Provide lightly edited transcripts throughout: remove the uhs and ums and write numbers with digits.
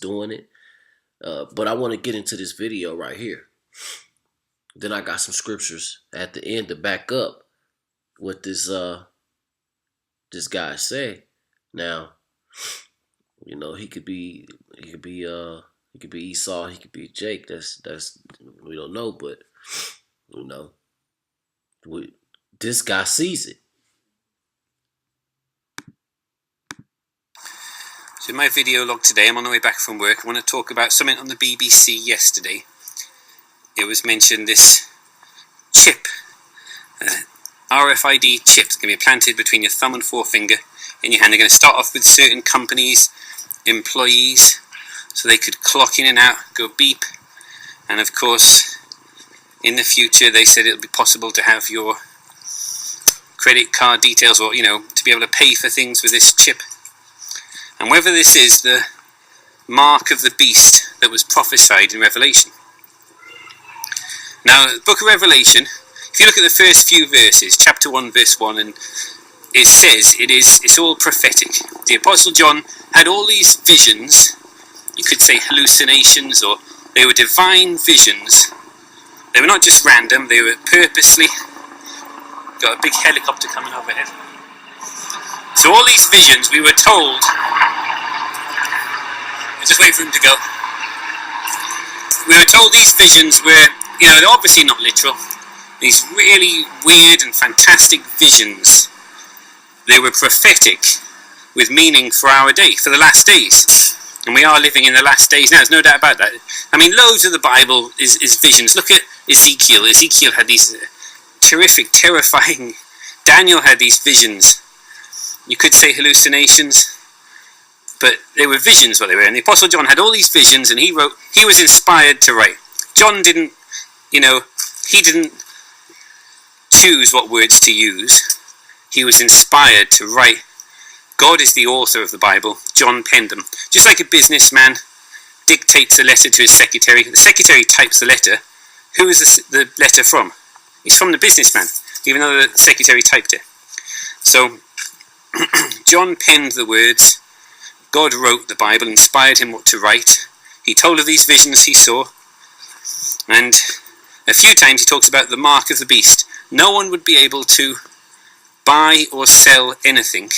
doing it. But I want to get into this video right here. Then I got some scriptures at the end to back up what this guy say. Now, you know, he could be Esau, he could be Jake. That's we don't know, but you know, this guy sees it. So in my video log today, I'm on the way back from work. I want to talk about something on the BBC yesterday. It was mentioned this chip, RFID chip, that's going to be planted between your thumb and forefinger in your hand. They're going to start off with certain companies, employees, so they could clock in and out, go beep. And of course, in the future, they said it'll be possible to have your credit card details, or, you know, to be able to pay for things with this chip. And whether this is the mark of the beast that was prophesied in Revelation. Now, the book of Revelation, if you look at the first few verses, chapter 1, verse 1, and it says it's all prophetic. The Apostle John had all these visions, you could say hallucinations, or they were divine visions. They were not just random, they were purposely. Got a big helicopter coming overhead. So all these visions, we were told, just wait for him to go. We were told these visions were, you know, they're obviously not literal. These really weird and fantastic visions. They were prophetic with meaning for our day, for the last days. And we are living in the last days now, there's no doubt about that. I mean, loads of the Bible is visions. Look at Ezekiel. Ezekiel had these terrific, terrifying. Daniel had these visions. You could say hallucinations, but they were visions what they were. And the Apostle John had all these visions, and he was inspired to write. John didn't, you know, he didn't choose what words to use. He was inspired to write. God is the author of the Bible. John penned them. Just like a businessman dictates a letter to his secretary. The secretary types the letter. Who is the letter from? It's from the businessman, even though the secretary typed it. So, John penned the words. God wrote the Bible, inspired him what to write. He told of these visions he saw. And a few times he talks about the mark of the beast. No one would be able to buy or sell anything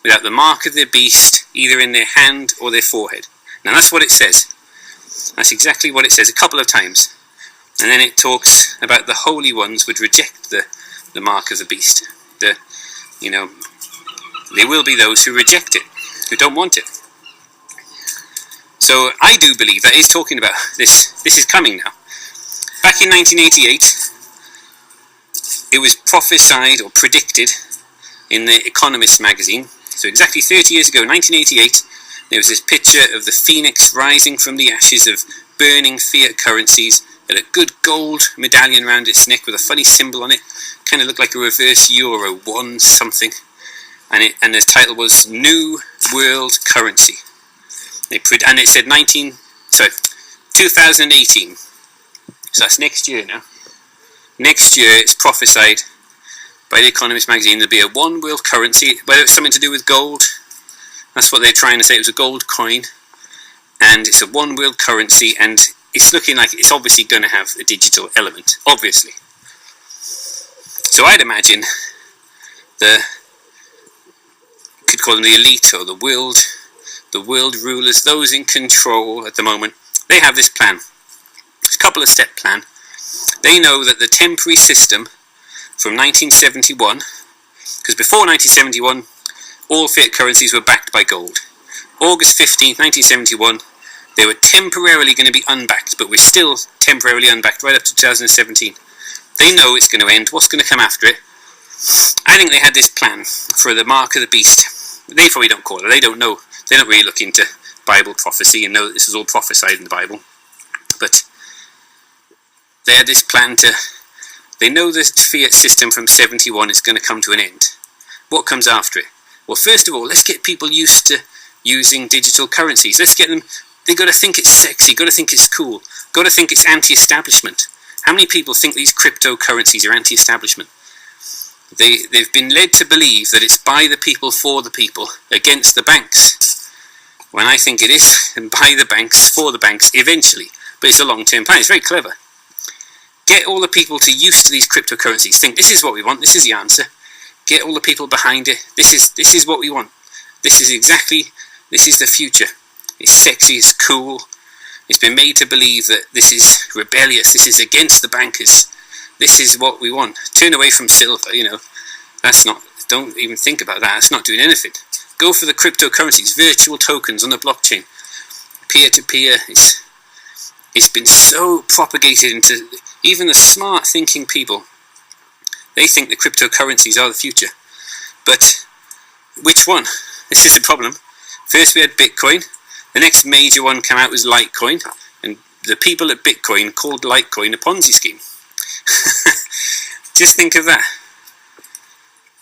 without the mark of the beast, either in their hand or their forehead. Now that's what it says. That's exactly what it says a couple of times. And then it talks about the holy ones would reject the mark of the beast. You know, there will be those who reject it, who don't want it. So I do believe that he's talking about this. This is coming now. Back in 1988, it was prophesied or predicted in the Economist magazine. So exactly 30 years ago, 1988, there was this picture of the phoenix rising from the ashes of burning fiat currencies. It had a good gold medallion around its neck with a funny symbol on it. Kind of looked like a reverse euro, 1 something. And the title was New World Currency. And it said 2018. So that's next year now. Next year it's prophesied by the Economist magazine there'll be a one world currency, whether it's something to do with gold. That's what they're trying to say. It was a gold coin, and it's a one world currency, and it's looking like it's obviously going to have a digital element, obviously. So I'd imagine could call them the elite or the world rulers, those in control at the moment. They have this plan. It's a couple of step plan. They know that the temporary system from 1971, because before 1971 all fiat currencies were backed by gold. August 15th, 1971, they were temporarily going to be unbacked, but we're still temporarily unbacked right up to 2017. They know it's going to end. What's going to come after it? I think they had this plan for the mark of the beast. They probably don't call it. They don't know. They don't really look into Bible prophecy and know that this is all prophesied in the Bible. But they had this plan to... They know the fiat system from 71 is going to come to an end. What comes after it? Well, first of all, let's get people used to using digital currencies. Let's get them... They've got to think it's sexy, got to think it's cool, got to think it's anti-establishment. How many people think these cryptocurrencies are anti-establishment? They've been led to believe that it's by the people, for the people, against the banks. when I think it is, and by the banks, for the banks, eventually. But it's a long-term plan. It's very clever. Get all the people to used to these cryptocurrencies. Think, this is what we want. This is the answer. Get all the people behind it. This is what we want. This is the future. It's sexy. It's cool. It's been made to believe that this is rebellious. This is against the bankers. This is what we want. Turn away from silver. That's not. Don't even think about that. It's not doing anything. Go for the cryptocurrencies, virtual tokens on the blockchain, peer-to-peer. It's been so propagated into even the smart thinking people. They think the cryptocurrencies are the future. But which one? This is the problem. First we had Bitcoin. The next major one came out was Litecoin. And the people at Bitcoin called Litecoin a Ponzi scheme. Just think of that.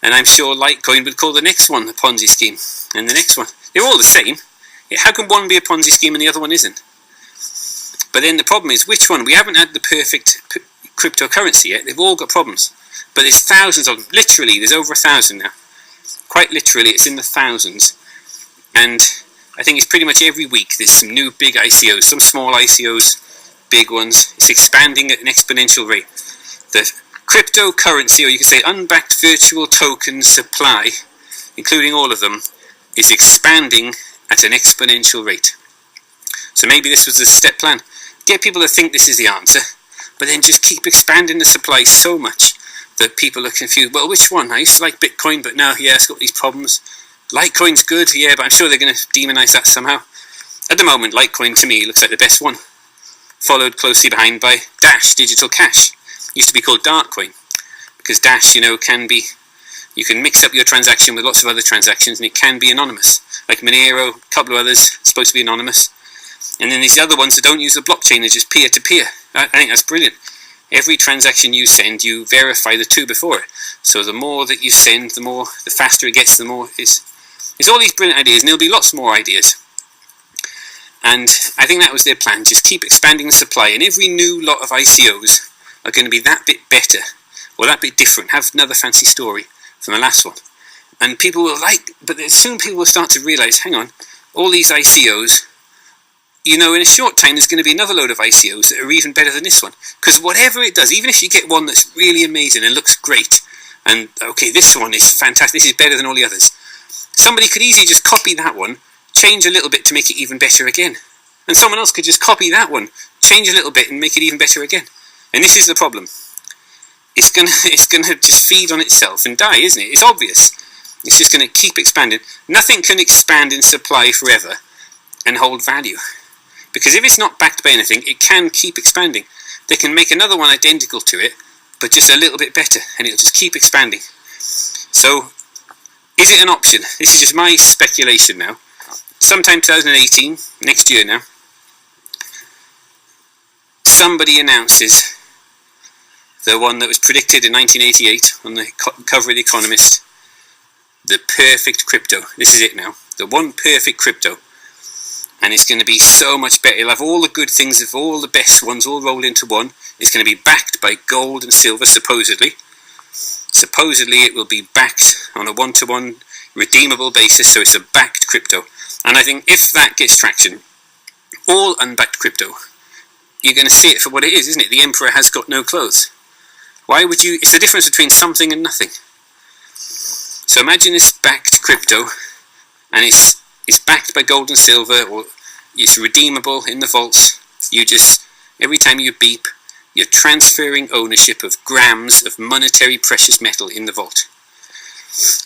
And I'm sure Litecoin would call the next one a Ponzi scheme. And the next one. They're all the same. How can one be a Ponzi scheme and the other one isn't? But then the problem is, which one? We haven't had the perfect cryptocurrency yet. They've all got problems. But there's thousands of them. Literally, there's over 1,000 now. Quite literally, it's in the thousands. And I think it's pretty much every week there's some new big ICOs. Some small ICOs, big ones. It's expanding at an exponential rate. The cryptocurrency, or you could say unbacked virtual token supply, including all of them, is expanding at an exponential rate. So maybe this was a step plan. Get people to think this is the answer, but then just keep expanding the supply so much that people are confused. Well, which one? I used to like Bitcoin, but now, yeah, it's got these problems. Litecoin's good, yeah, but I'm sure they're going to demonize that somehow. At the moment, Litecoin to me looks like the best one, followed closely behind by Dash, digital cash. Used to be called Darkcoin, because Dash, can be, you can mix up your transaction with lots of other transactions, and it can be anonymous. Like Monero, a couple of others, supposed to be anonymous. And then these other ones that don't use the blockchain, they're just peer-to-peer. I think that's brilliant. Every transaction you send, you verify the two before it. So the more that you send, the faster it gets, the more it's all these brilliant ideas, and there'll be lots more ideas. And I think that was their plan, just keep expanding the supply, and every new lot of ICOs are going to be that bit better, or that bit different, have another fancy story from the last one. And people will but soon people will start to realise, hang on, all these ICOs, in a short time there's going to be another load of ICOs that are even better than this one. Because whatever it does, even if you get one that's really amazing and looks great, and okay, this one is fantastic, this is better than all the others, somebody could easily just copy that one, change a little bit to make it even better again. And someone else could just copy that one, change a little bit and make it even better again. And this is the problem. It's gonna just feed on itself and die, isn't it? It's obvious. It's just going to keep expanding. Nothing can expand in supply forever and hold value. Because if it's not backed by anything, it can keep expanding. They can make another one identical to it, but just a little bit better, and it'll just keep expanding. So, is it an option? This is just my speculation now. Sometime 2018, next year now, somebody announces the one that was predicted in 1988 on the cover of The Economist, the perfect crypto. This is it now. The one perfect crypto. And it's going to be so much better. It'll have all the good things of all the best ones all rolled into one. It's going to be backed by gold and silver, supposedly. Supposedly it will be backed on a one-to-one redeemable basis, so it's a backed crypto. And I think if that gets traction, all unbacked crypto, you're going to see it for what it is, isn't it? The emperor has got no clothes. Why would you... It's the difference between something and nothing. So imagine this backed crypto, and it's backed by gold and silver, or it's redeemable in the vaults. You just, every time you beep, you're transferring ownership of grams of monetary precious metal in the vault.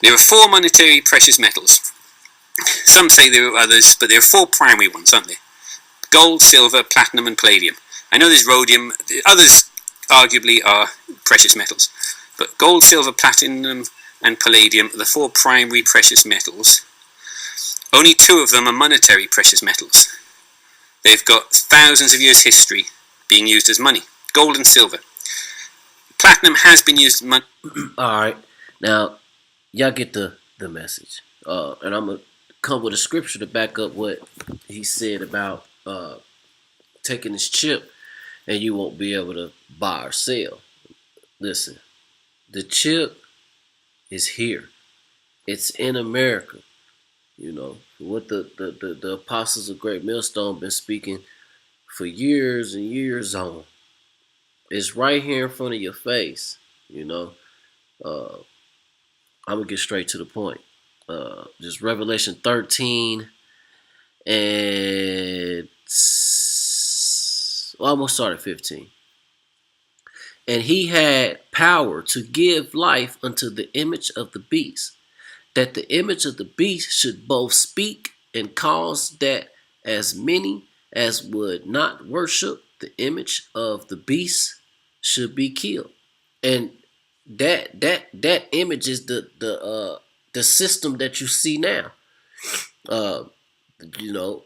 There are 4 monetary precious metals. Some say there are others, but there are 4 primary ones, aren't there? Gold, silver, platinum and palladium. I know there's rhodium, others arguably are precious metals. But gold, silver, platinum and palladium are the 4 primary precious metals. Only 2 of them are monetary precious metals. They've got thousands of years history being used as money. Gold and silver. Platinum has been used as money. Alright, now, y'all get the message. And I'm going to come with a scripture to back up what he said about taking this chip and you won't be able to buy or sell. Listen, the chip is here. It's in America. what the apostles of Great Millstone been speaking for years and years on. It's right here in front of your face. You know, uh, I'm gonna get straight to the point. Just Revelation 13 and well, I'm gonna start at 15. And he had power to give life unto the image of the beast, that the image of the beast should both speak and cause that as many as would not worship the image of the beast should be killed. And that image is the system that you see now. Uh, you know,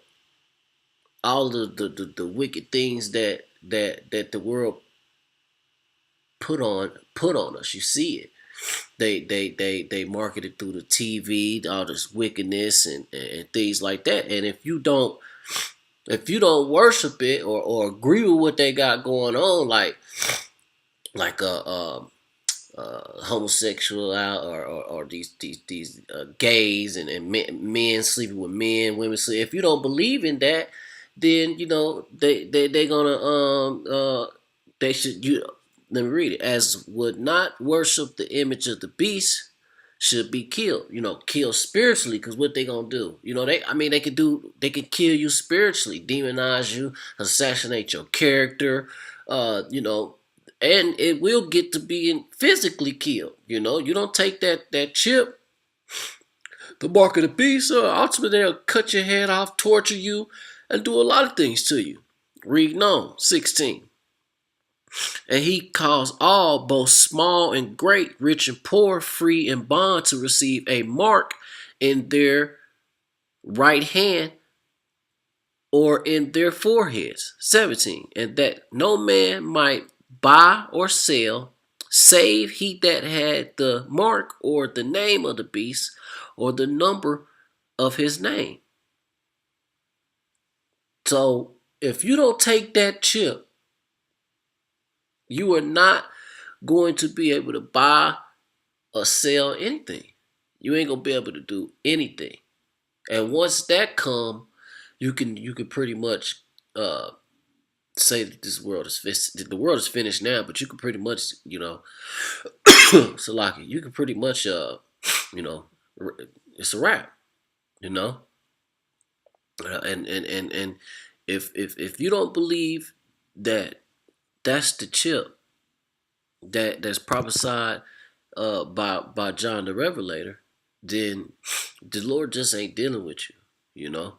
all the wicked things that the world put on us. You see it. They market it through the TV, all this wickedness and things like that. And if you don't worship it or agree with what they got going on, like homosexual out or these gays and men sleeping with men, women sleep. If you don't believe in that, then they gonna they should you. Let me read it. As would not worship the image of the beast should be killed. Killed spiritually, because what they gonna do? They could kill you spiritually, demonize you, assassinate your character. And it will get to being physically killed. You don't take that chip, the mark of the beast, ultimately they'll cut your head off, torture you, and do a lot of things to you. Read on, 16. And he caused all, both small and great, rich and poor, free and bond, to receive a mark in their right hand or in their foreheads. 17. And that no man might buy or sell, save he that had the mark or the name of the beast or the number of his name. So if you don't take that chip, you are not going to be able to buy or sell anything. You ain't gonna be able to do anything. And once that come, you can pretty much say that the world is finished now. But you can pretty much, Salaki, you can pretty much, it's a wrap, you know. And if you don't believe that that's the chip that's prophesied by John the Revelator, then the Lord just ain't dealing with you, you know.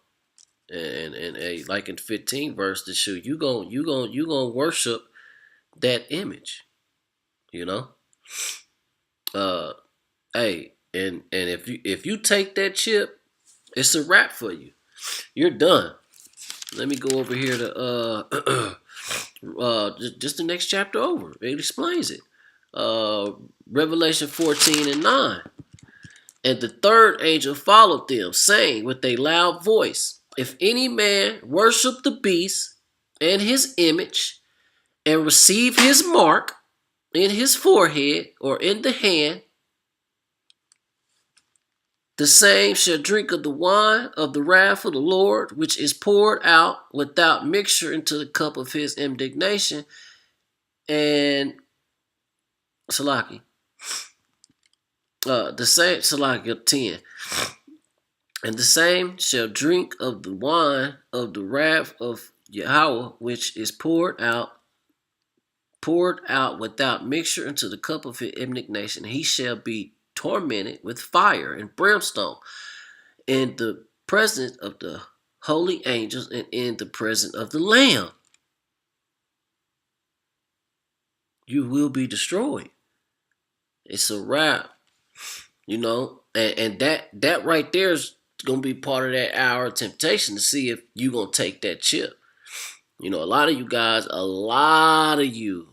And like in 15 verse to show you gonna worship that image, you know. Hey, and if you take that chip, it's a wrap for you. You're done. Let me go over here to just the next chapter over. It explains it. Revelation 14 and 9. And the third angel followed them, saying with a loud voice, if any man worship the beast and his image, and receive his mark in his forehead or in the hand, the same shall drink of the wine of the wrath of the Lord, which is poured out without mixture into the cup of his indignation. And Salaki, the same, Salaki 10. And the same shall drink of the wine of the wrath of Yahweh, which is poured out without mixture into the cup of his indignation. He shall be tormented with fire and brimstone in the presence of the holy angels and in the presence of the Lamb. You will be destroyed. It's a wrap, you know, and that right there is gonna be part of that hour of temptation to see if you gonna take that chip. You know, a lot of you guys, a lot of you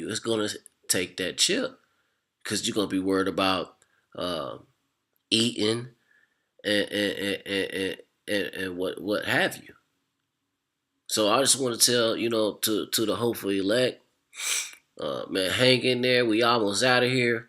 is gonna take that chip because you're gonna be worried about eating and what have you. So I just want to tell to the hopeful elect, man, hang in there. We almost out of here.